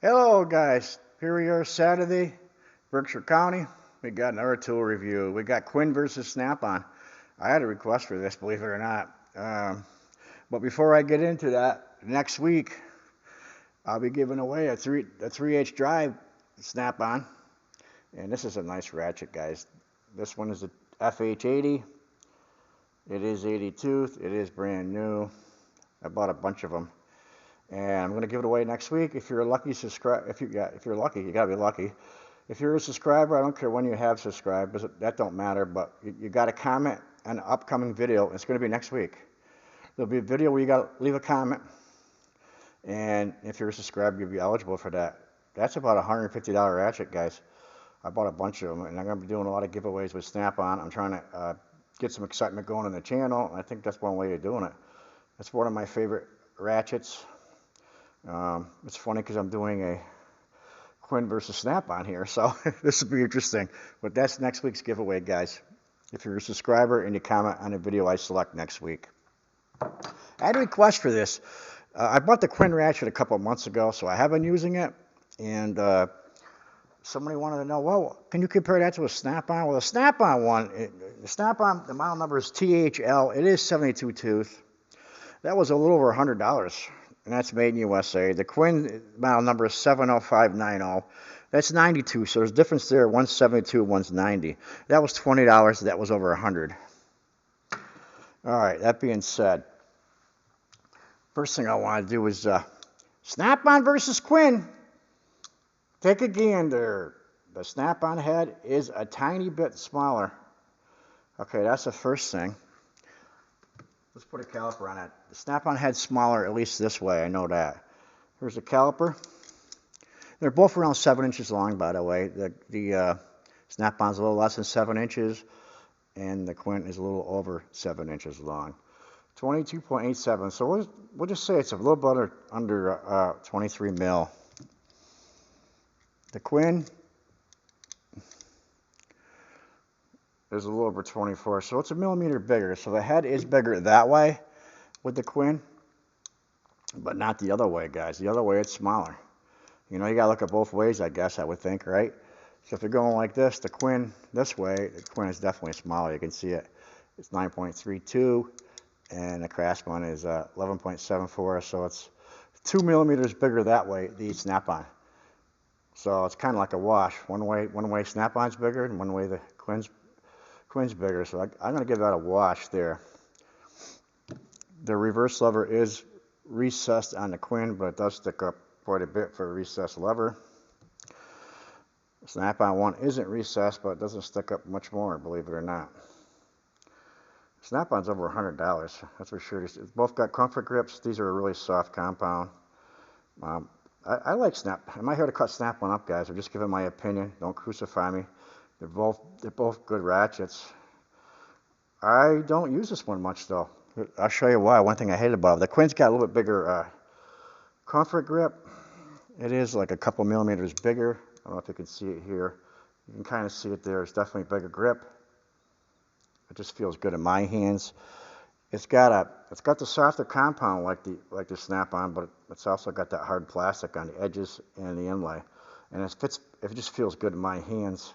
Hello guys, here we are Saturday, Berkshire County. We got another tool review. We got Quinn versus Snap-on. I had a request for this, believe it or not. But before I get into that, next week I'll be giving away a 3H drive Snap-on. And this is a nice ratchet, guys. This one is a FH80. It is 82. It is brand new. I bought a bunch of them. And I'm going to give it away next week. If you're a lucky subscriber, if you're lucky, you got to be lucky. If you're a subscriber, I don't care when you have subscribed, that don't matter, but you got to comment on an upcoming video. It's going to be next week. There'll be a video where you got to leave a comment, and if you're a subscriber, you'll be eligible for that. That's about a $150 ratchet, guys. I bought a bunch of them, and I'm going to be doing a lot of giveaways with Snap-on. I'm trying to get some excitement going on the channel, and I think that's one way of doing it. It's one of my favorite ratchets. It's funny because I'm doing a Quinn versus Snap-on here, so this will be interesting. But that's next week's giveaway, guys. If you're a subscriber and you comment on a video I select next week. I had a request for this. I bought the Quinn ratchet a couple of months ago, so I have been using it. And somebody wanted to know, well, can you compare that to a Snap-on? Well, the Snap-on one, the Snap-on, the model number is THL. It is 72 tooth. That was a little over $100. And that's made in USA. The Quinn model number is 70590. That's 92, so there's a difference there. One's 72, one's 90. That was $20. That was over 100. All right, that being said, first thing I want to do is Snap-on versus Quinn. Take a gander. The Snap-on head is a tiny bit smaller. Okay, that's the first thing. Let's put a caliper on it. The Snap-on head's smaller, at least this way, I know that. Here's the caliper. They're both around 7 inches long, by the way. The Snap-on's a little less than 7 inches, and the Quinn is a little over 7 inches long. 22.87, so we'll just say it's a little bit under 23 mil. The Quinn is a little over 24, so it's a millimeter bigger. So the head is bigger that way with the Quinn, but not the other way, guys. The other way, it's smaller. You know, you gotta look at both ways, I guess, I would think, right? So if you're going like this, the Quinn this way, the Quinn is definitely smaller. You can see it. It's 9.32, and the Craftsman is 11.74, so it's 2 millimeters bigger that way, the Snap-on. So it's kind of like a wash. One way Snap-on's bigger, and one way the Quinn's bigger, so I'm going to give that a wash there. The reverse lever is recessed on the Quinn, but it does stick up quite a bit for a recessed lever. The Snap-on one isn't recessed, but it doesn't stick up much more, believe it or not. Snap-on's over $100, that's for sure. It's both got comfort grips. These are a really soft compound. I like Snap. I'm not here to cut Snap-on up, guys. I'm just giving my opinion. Don't crucify me. They're both good ratchets. I don't use this one much though. I'll show you why. One thing I hate about it, the Quinn's got a little bit bigger comfort grip. It is like a couple millimeters bigger. I don't know if you can see it here. You can kind of see it there. It's definitely a bigger grip. It just feels good in my hands. It's got the softer compound like the Snap-on, but it's also got that hard plastic on the edges and the inlay, and it just feels good in my hands.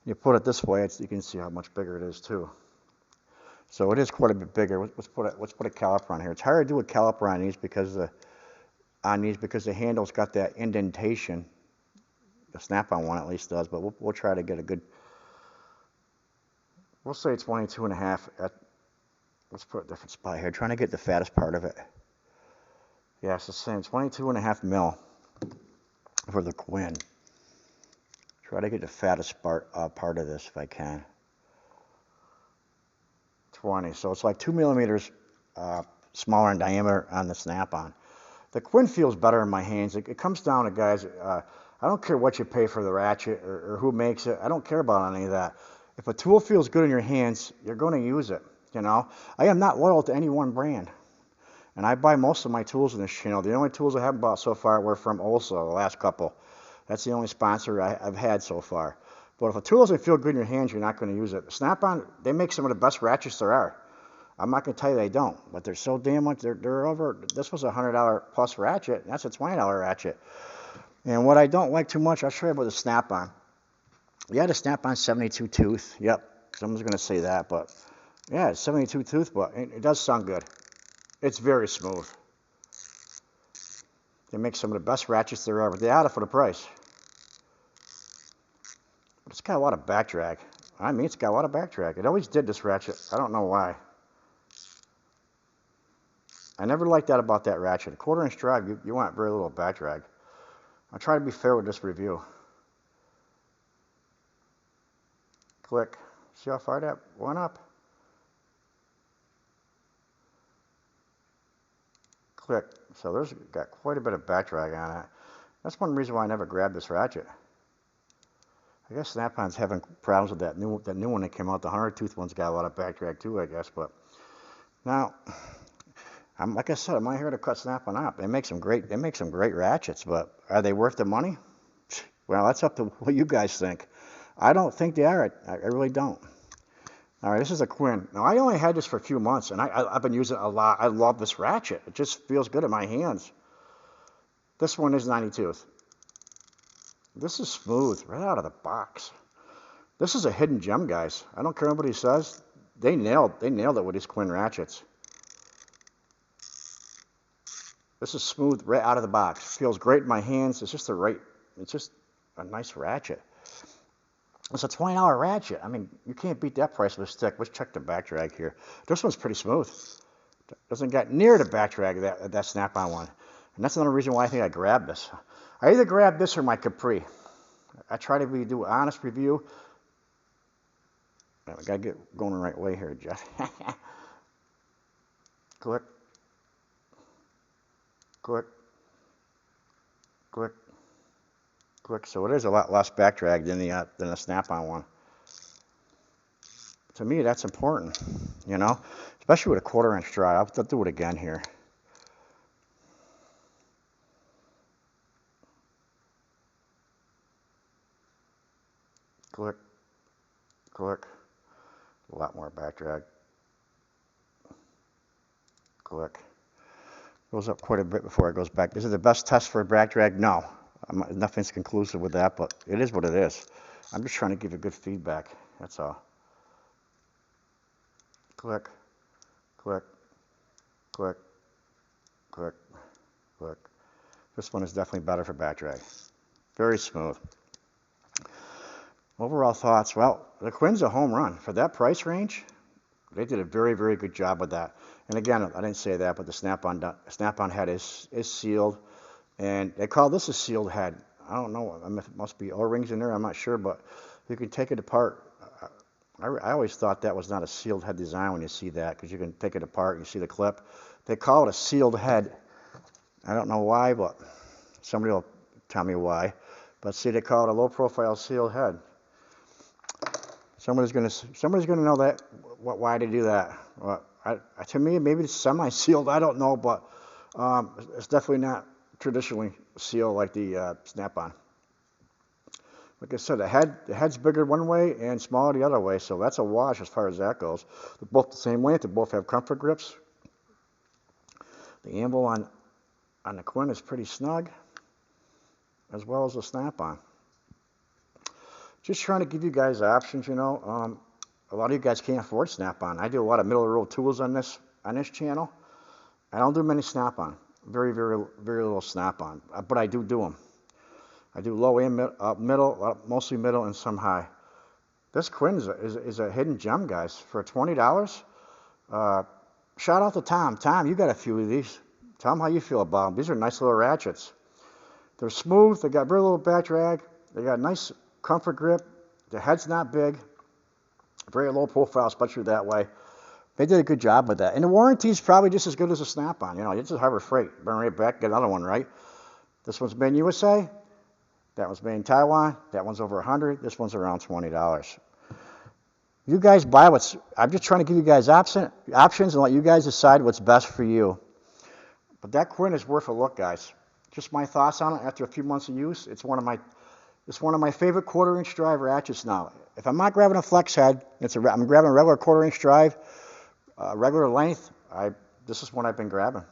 You put it this way, you can see how much bigger it is too. So it is quite a bit bigger. Let's put a caliper on here. It's hard to do a caliper on these because the handle's got that indentation. The Snap-on one at least does, but we'll try to get a good. We'll say 22.5. Let's put a different spot here. Trying to get the fattest part of it. Yeah, it's the same. 22.5 mil for the Quinn. Try to get the fattest part of this if I can. 20. So it's like 2 millimeters smaller in diameter on the Snap-on. The Quinn feels better in my hands. It comes down to, guys, I don't care what you pay for the ratchet or who makes it. I don't care about any of that. If a tool feels good in your hands, you're going to use it. You know, I am not loyal to any one brand. And I buy most of my tools in this channel. The only tools I haven't bought so far were from OSA, the last couple. That's the only sponsor I've had so far. But if a tool doesn't feel good in your hands, you're not going to use it. Snap-on, they make some of the best ratchets there are. I'm not going to tell you they don't, but they're so damn much. They're over. This was a $100 plus ratchet. And that's a $20 ratchet. And what I don't like too much, I'll show you about the snap-on. Yeah, the snap-on 72 tooth. Yep, someone's going to say that, but yeah, it's 72 tooth, but it does sound good. It's very smooth. They make some of the best ratchets there are, but they had it for the price. But it's got a lot of back drag. I mean, it's got a lot of back drag. It always did, this ratchet. I don't know why. I never liked that about that ratchet. A 1/4 inch drive, you want very little back drag. I'll try to be fair with this review. Click. See how far that went up? Click. So there's got quite a bit of back drag on it. That's one reason why I never grabbed this ratchet. I guess Snap-on's having problems with that new one that came out. The 100 tooth one's got a lot of back drag too, I guess. But now, like I said, I'm not here to cut Snap-on up. They make some great ratchets, but are they worth the money? Well, that's up to what you guys think. I don't think they are. I really don't. All right, this is a Quinn. Now, I only had this for a few months, and I've been using it a lot. I love this ratchet. It just feels good in my hands. This one is 90 tooth. This is smooth, right out of the box. This is a hidden gem, guys. I don't care what anybody says. They nailed it with these Quinn ratchets. This is smooth right out of the box. Feels great in my hands. It's just a nice ratchet. It's a $20 ratchet. I mean, you can't beat that price with a stick. Let's check the back drag here. This one's pretty smooth. Doesn't get near the back drag of that Snap-on one. And that's another reason why I think I grabbed this. I either grabbed this or my Capri. I try to do an honest review. I gotta get going the right way here, Jeff. Click. Click. Click. Click. So it is a lot less back drag than the Snap-on one. To me, that's important, you know, especially with a 1/4 inch drive. I'll do it again here. Click. Click. A lot more back drag. Click. Goes up quite a bit before it goes back. Is it the best test for back drag? No. Nothing's conclusive with that, but it is what it is. I'm just trying to give you good feedback. That's all. Click. Click. Click. Click. Click. This one is definitely better for back drag. Very smooth. Overall thoughts, well, the Quinn's a home run. For that price range, they did a very, very good job with that. And again, I didn't say that, but the Snap-on head is sealed. And they call this a sealed head. I don't know, it must be O-rings in there, I'm not sure, but you can take it apart. I always thought that was not a sealed head design when you see that, because you can take it apart and you see the clip. They call it a sealed head. I don't know why, but somebody will tell me why. But see, they call it a low-profile sealed head. Somebody's gonna know that why they do that. Well, to me, maybe it's semi-sealed. I don't know, but it's definitely not traditionally sealed like the Snap-on. Like I said, the head's bigger one way and smaller the other way, so that's a wash as far as that goes. They're both the same length. They both have comfort grips. The anvil on the Quinn is pretty snug, as well as the Snap-on. Just trying to give you guys options, you know. A lot of you guys can't afford Snap-on. I do a lot of middle-of-the-road tools on this channel. I don't do many Snap-on. Very, very, very little Snap-on. But I do them. I do low and middle, mostly middle and some high. This Quinn is a hidden gem, guys. For $20, shout out to Tom. Tom, you got a few of these. Tell them how you feel about them. These are nice little ratchets. They're smooth. They got very little back drag. They got nice comfort grip. The head's not big. Very low profile, especially that way. They did a good job with that. And the warranty's probably just as good as a Snap-on. You know, it's just Harbor Freight. Bring right back, get another one, right? This one's made in USA. That one's made in Taiwan. That one's over $100. This one's around $20. You guys buy I'm just trying to give you guys options and let you guys decide what's best for you. But that Quinn is worth a look, guys. Just my thoughts on it after a few months of use. It's one of my favorite 1/4 inch drive ratchets now. If I'm not grabbing a flex head, I'm grabbing a regular 1/4 inch drive, regular length. This is one I've been grabbing.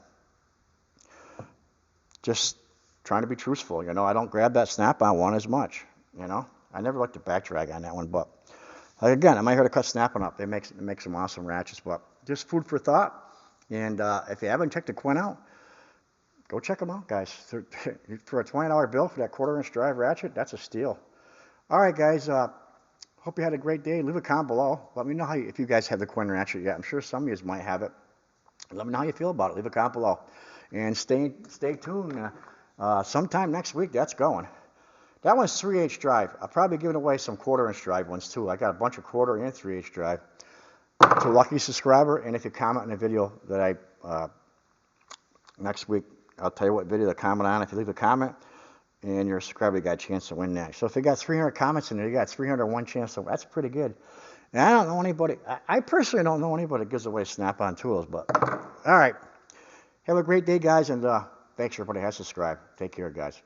Just trying to be truthful. You know, I don't grab that snap-on one as much. You know, I never like to back drag on that one, but like again, I'm not here to cut snap-on up. They make some awesome ratchets, but just food for thought. And if you haven't checked the Quinn out, go check them out, guys. For a $20 bill for that 1/4-inch drive ratchet, that's a steal. All right, guys. Hope you had a great day. Leave a comment below. Let me know if you guys have the Quinn ratchet yet. I'm sure some of you might have it. Let me know how you feel about it. Leave a comment below. And stay tuned. Sometime next week, that's going. That one's 3/8 drive. I'll probably be giving away some 1/4-inch drive ones too. I got a bunch of 1/4 and 3/8 drive to a lucky subscriber. And if you comment in the video that next week, I'll tell you what video to comment on. If you leave a comment and you're a subscriber, you got a chance to win that. So if you got 300 comments in there, you got 301 chance to win. That's pretty good. And I don't know anybody, I personally don't know anybody that gives away snap-on tools, but all right. Have a great day, guys, and thanks everybody who has subscribed. Take care, guys.